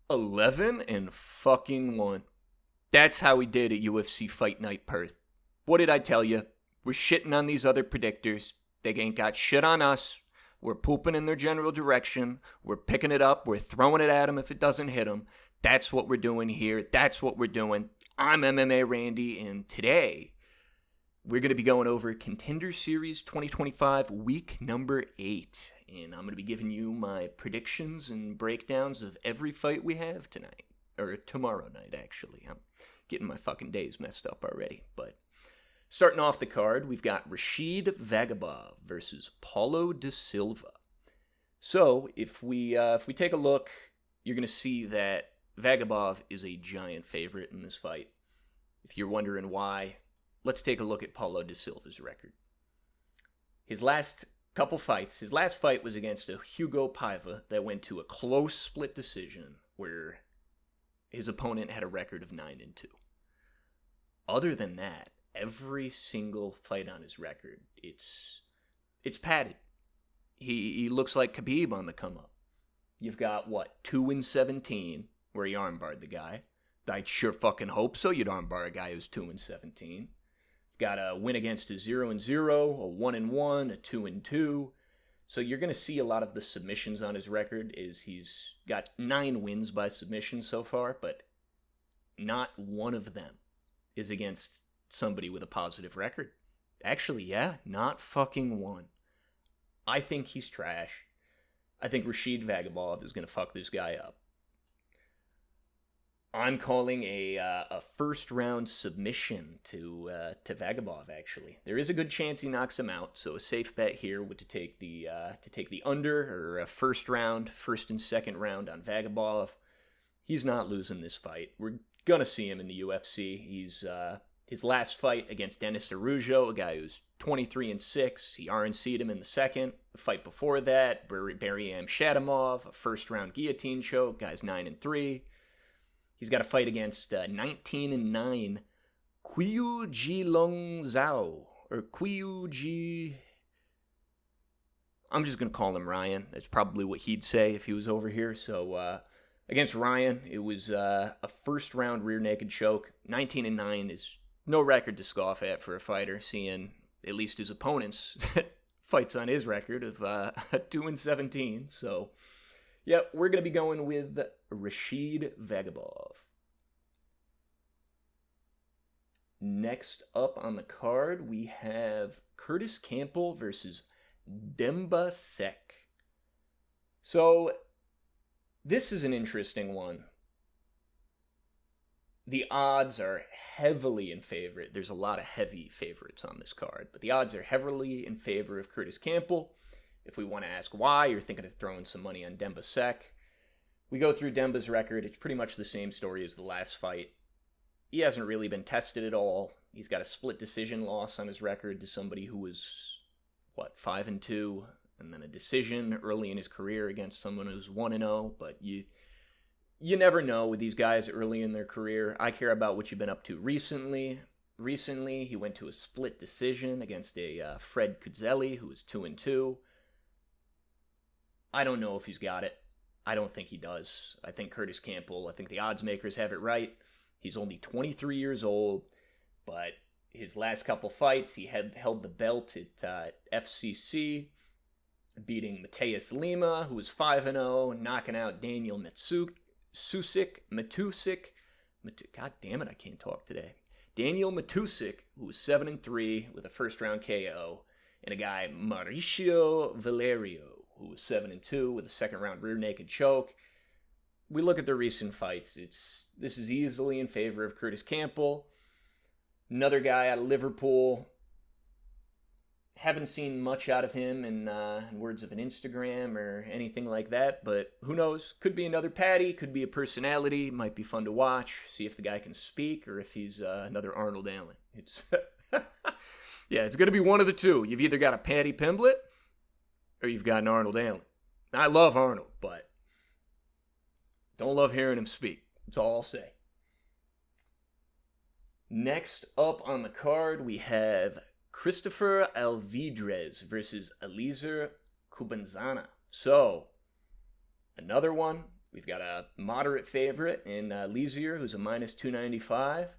11 and fucking 1. That's how we did at UFC Fight Night Perth. What did I tell you? We're shitting on these other predictors. They ain't got shit on us. We're pooping in their general direction. We're picking it up. We're throwing it at them if it doesn't hit them. That's what we're doing here. That's what we're doing. I'm MMA Randy, and today we're going to be going over Contender Series 2025, week number 8. And I'm going to be giving you my predictions and breakdowns of every fight we have tonight. Or tomorrow night, actually. I'm getting my fucking days messed up already. But starting off the card, we've got Rashid Vagabov versus Paulo da Silva. So, if we take a look, you're going to see that Vagabov is a giant favorite in this fight. If you're wondering why, let's take a look at Paulo da Silva's record. His last couple fights, his last fight was against a Hugo Paiva that went to a close split decision where his opponent had a record of 9-2. Other than that, every single fight on his record, it's padded. He looks like Khabib on the come up. You've got, 2-17, where he armbarred the guy. I'd sure fucking hope so. You'd armbar a guy who's 2-17. Got a win against a 0-0, a 1-1, a 2-2. So you're going to see a lot of the submissions on his record is he's got 9 wins by submission so far, but not one of them is against somebody with a positive record. Actually, yeah, not fucking one. I think he's trash. I think Rashid Vagabov is going to fuck this guy up. I'm calling a first round submission to Vagabov. Actually, there is a good chance he knocks him out. So a safe bet here would to take the under or a first and second round on Vagabov. He's not losing this fight. We're gonna see him in the UFC. He's his last fight against Denis Araujo, a guy who's 23-6. He RNC'd him in the second. The fight before that, Baryam Shadimov, a first round guillotine choke. Guy's 9-3. He's got a fight against 19-9 Qiu Jilong Zhao, or Qiu Ji. I'm just going to call him Ryan. That's probably what he'd say if he was over here. So against Ryan, it was a first round rear naked choke. 19-9 is no record to scoff at for a fighter, seeing at least his opponent's fights on his record of 2-17. So yeah, we're going to be going with Rashid Vagabov. Next up on the card, we have Curtis Campbell versus Demba Sek. So, this is an interesting one. The odds are heavily in favor. There's a lot of heavy favorites on this card, but the odds are heavily in favor of Curtis Campbell. If we want to ask why, you're thinking of throwing some money on Demba Sek. We go through Demba's record. It's pretty much the same story as the last fight. He hasn't really been tested at all. He's got a split decision loss on his record to somebody who was, 5-2, and then a decision early in his career against someone who's 1-0. But you never know with these guys early in their career. I care about what you've been up to recently. Recently, he went to a split decision against a Fred Kudzelli, who was 2-2. I don't know if he's got it. I don't think he does. I think Curtis Campbell, I think the odds makers have it right. He's only 23 years old, but his last couple fights, he had held the belt at FCC, beating Mateus Lima, who was 5-0, knocking out Daniel Matusik. God damn it, I can't talk today. Daniel Matusik, who was 7-3 with a first round KO, and a guy, Mauricio Valerio, who was 7-2 with a second round rear naked choke. We look at the recent fights. This is easily in favor of Curtis Campbell. Another guy out of Liverpool. Haven't seen much out of him in words of an Instagram or anything like that, but who knows? Could be another Patty, could be a personality. Might be fun to watch. See if the guy can speak or if he's another Arnold Allen. Yeah, it's going to be one of the two. You've either got a Patty Pimblett or you've got an Arnold Allen. I love Arnold, but don't love hearing him speak. That's all I'll say. Next up on the card, we have Christopher Alvidrez versus Eliezer Kubanzana. So, another one. We've got a moderate favorite in Lizier, who's a minus 295.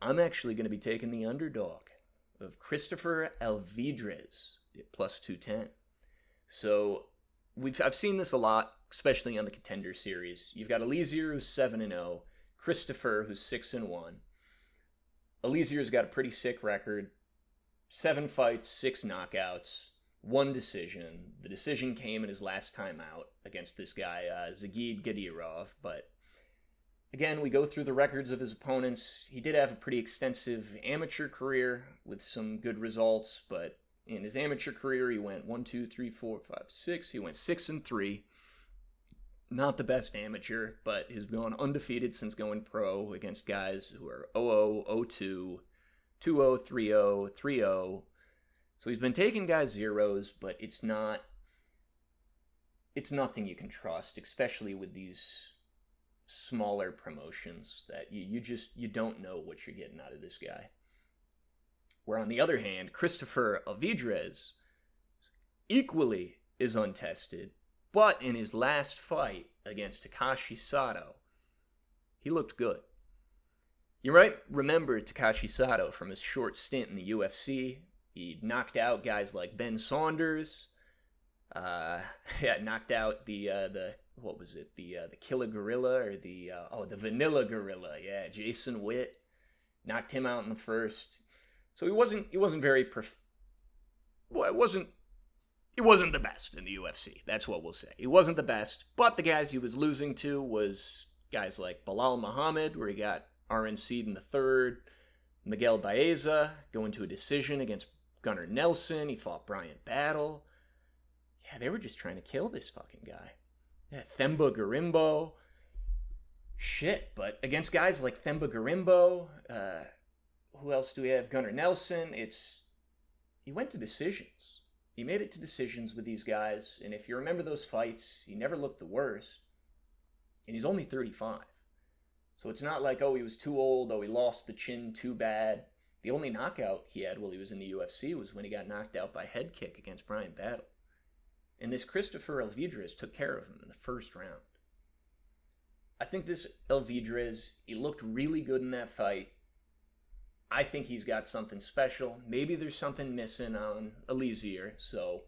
I'm actually going to be taking the underdog of Christopher Alvidrez at plus 210. So I've seen this a lot, especially on the Contender series. You've got Alizier, who's 7-0, Christopher, who's 6-1. Alizier's got a pretty sick record: 7 fights, 6 knockouts, 1 decision. The decision came in his last time out against this guy, Zagid Gadirov. But again, we go through the records of his opponents. He did have a pretty extensive amateur career with some good results, but in his amateur career, he went 1, 2, 3, 4, 5, 6. He went 6-3. Not the best amateur, but he's gone undefeated since going pro against guys who are 0-0, 0-2, 2-0, 3-0, 3-0. So he's been taking guys zeros, but it's nothing you can trust, especially with these smaller promotions that you don't know what you're getting out of this guy. Where on the other hand, Christopher Alvidrez equally is untested, but in his last fight against Takashi Sato, he looked good. You might remember Takashi Sato from his short stint in the UFC. He knocked out guys like Ben Saunders. Knocked out the what was it? The Killer Gorilla or the Vanilla Gorilla. Yeah, Jason Witt knocked him out in the first. So he wasn't very He wasn't the best in the UFC. That's what we'll say. He wasn't the best, but the guys he was losing to was guys like Bilal Muhammad, where he got RNC'd in the third. Miguel Baeza going to a decision against Gunnar Nelson. He fought Bryant Battle. Yeah, they were just trying to kill this fucking guy. Yeah, Themba Garimbo. Shit, but against guys like Themba Garimbo, who else do we have? Gunnar Nelson. He went to decisions. He made it to decisions with these guys, and if you remember those fights, he never looked the worst. And he's only 35. So it's not like, he was too old, he lost the chin too bad. The only knockout he had while he was in the UFC was when he got knocked out by head kick against Bryant Battle. And this Christopher Alvidrez took care of him in the first round. I think this Alvidrez, he looked really good in that fight. I think he's got something special. Maybe there's something missing on Alizier. So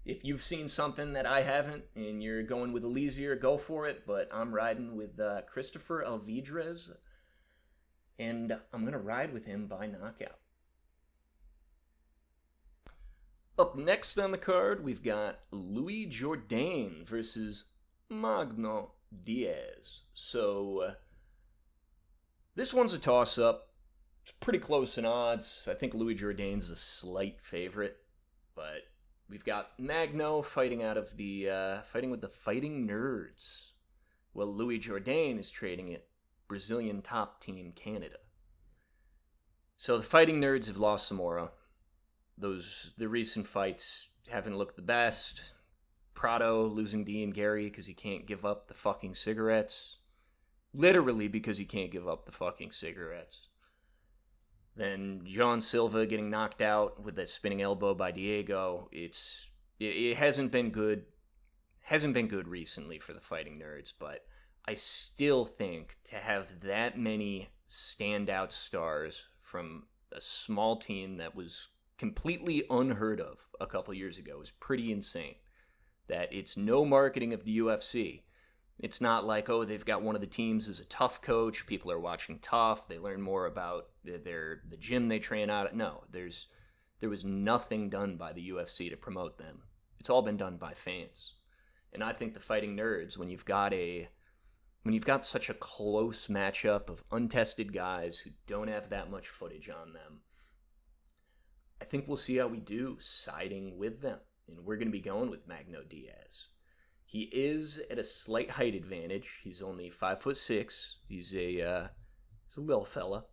if you've seen something that I haven't and you're going with Alizier, go for it. But I'm riding with Christopher Alvidrez, and I'm going to ride with him by knockout. Up next on the card, we've got Louis Jourdain versus Magno Diaz. So this one's a toss-up. It's pretty close in odds. I think Louis Jourdain's a slight favorite, but we've got Magno fighting with the Fighting Nerds. Well, Louis Jourdain is trading at Brazilian top team Canada. So the Fighting Nerds have lost Zamora. The recent fights haven't looked the best. Prado losing Dean Gary because he can't give up the fucking cigarettes. Literally because he can't give up the fucking cigarettes. Then John Silva getting knocked out with that spinning elbow by Diego. It hasn't been good. Hasn't been good recently for the Fighting Nerds, but I still think to have that many standout stars from a small team that was completely unheard of a couple years ago is pretty insane. That it's no marketing of the UFC. It's not like, they've got one of the teams as a tough coach. People are watching tough. They learn more about the gym they train out at. No, there was nothing done by the UFC to promote them. It's all been done by fans. And I think the Fighting Nerds, when you've got such a close matchup of untested guys who don't have that much footage on them, I think we'll see how we do siding with them. And we're going to be going with Magno Diaz. He is at a slight height advantage. He's only 5'6". He's a little fella.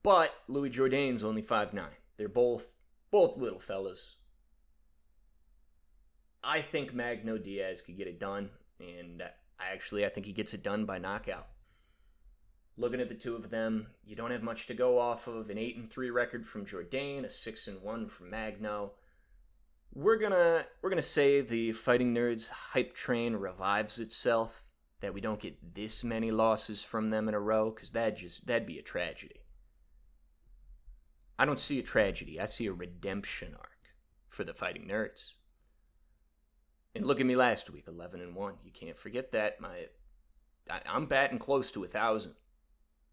But Louis Jourdain's only 5'9". They're both little fellas. I think Magno Diaz could get it done, and I think he gets it done by knockout. Looking at the two of them, you don't have much to go off of. An 8-3 record from Jourdain, a 6-1 from Magno. We're gonna say the Fighting Nerds hype train revives itself. That we don't get this many losses from them in a row, because that'd be a tragedy. I don't see a tragedy. I see a redemption arc for the Fighting Nerds. And look at me last week, 11-1. You can't forget that. I'm batting close to 1,000.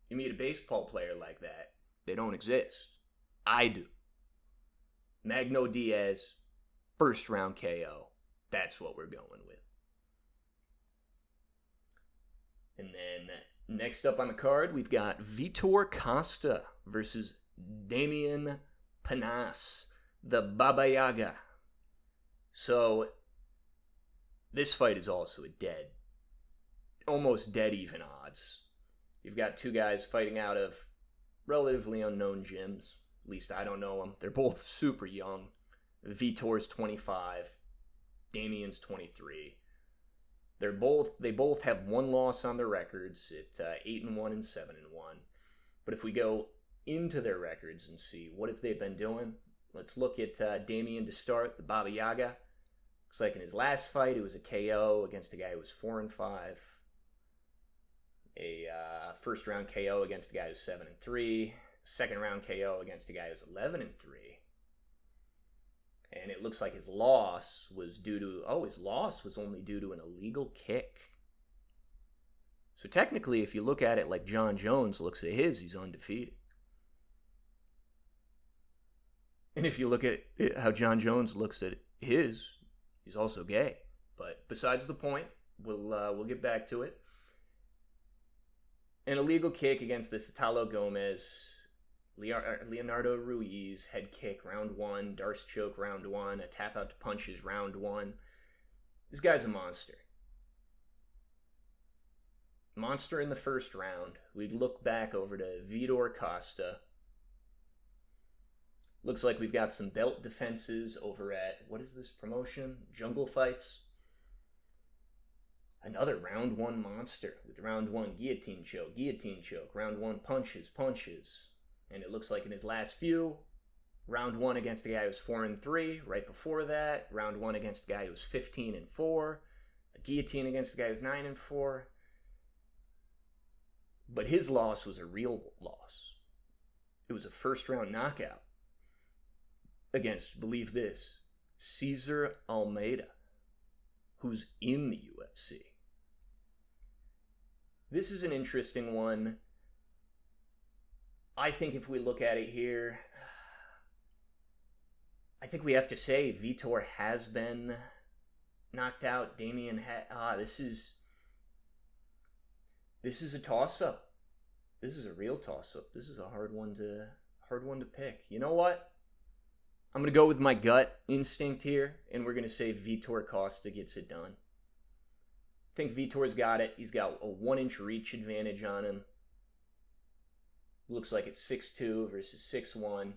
You meet a baseball player like that, they don't exist. I do. Magno Diaz, first round KO. That's what we're going with. And then next up on the card, we've got Vitor Costa versus Damian Panas, the Baba Yaga. So this fight is also almost dead even odds. You've got two guys fighting out of relatively unknown gyms. At least I don't know them. They're both super young. Vitor's 25. Damian's 23. They both have one loss on their records. It's 8-1 and 7-1. But if we go into their records and see what have they been doing, let's look at Damian to start, the Baba Yaga. Looks like in his last fight, it was a KO against a guy who was 4-5. A first round KO against a guy who's 7-3. Second round KO against a guy who's 11-3. And it looks like his loss was only due to an illegal kick. So technically, if you look at it like John Jones looks at his, he's undefeated. And if you look at how John Jones looks at his, he's also gay. But besides the point, we'll get back to it. An illegal kick against this Italo Gomez, Leonardo Ruiz, head kick, round 1, Darce choke, round 1, a tap out to punches, round 1. This guy's a monster. Monster in the first round. We look back over to Vitor Costa. Looks like we've got some belt defenses over at, what is this promotion? Jungle Fights. Another round 1 monster with round 1 guillotine choke, round 1 punches. And it looks like in his last few, round 1 against a guy who's 4-3. Right before that, round 1 against a guy who's 15-4. A guillotine against a guy who's 9-4. But his loss was a real loss. It was a first round knockout against, believe this, Cesar Almeida, who's in the UFC. This is an interesting one. I think if we look at it here, I think we have to say Vitor has been knocked out. Damian this is a toss-up. This is a real toss-up. This is a hard one to pick. You know what? I'm going to go with my gut instinct here, and we're going to say Vitor Costa gets it done. I think Vitor's got it. He's got a 1-inch reach advantage on him. Looks like it's 6'2 versus 6'1.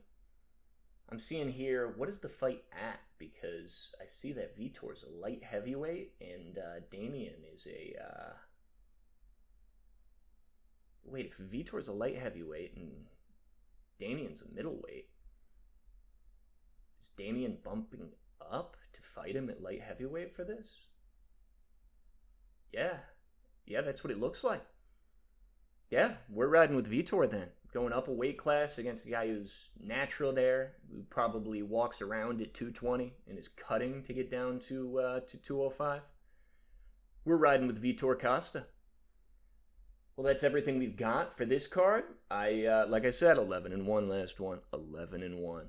I'm seeing here, what is the fight at? Because I see that Vitor's a light heavyweight, and Damian is a... Wait, if Vitor's a light heavyweight and Damian's a middleweight, is Damian bumping up to fight him at light heavyweight for this? Yeah, that's what it looks like. Yeah, we're riding with Vitor then. Going up a weight class against a guy who's natural there, who probably walks around at 220 and is cutting to get down to 205. We're riding with Vitor Costa. Well, that's everything we've got for this card. Like I said, 11-1 last one. 11-1.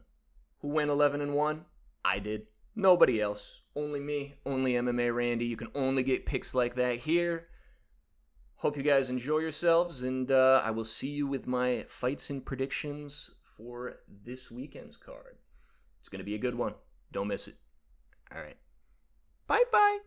Who went 11-1? I did. Nobody else. Only me. Only MMA Randy. You can only get picks like that here. Hope you guys enjoy yourselves, and I will see you with my fights and predictions for this weekend's card. It's going to be a good one. Don't miss it. All right. Bye-bye.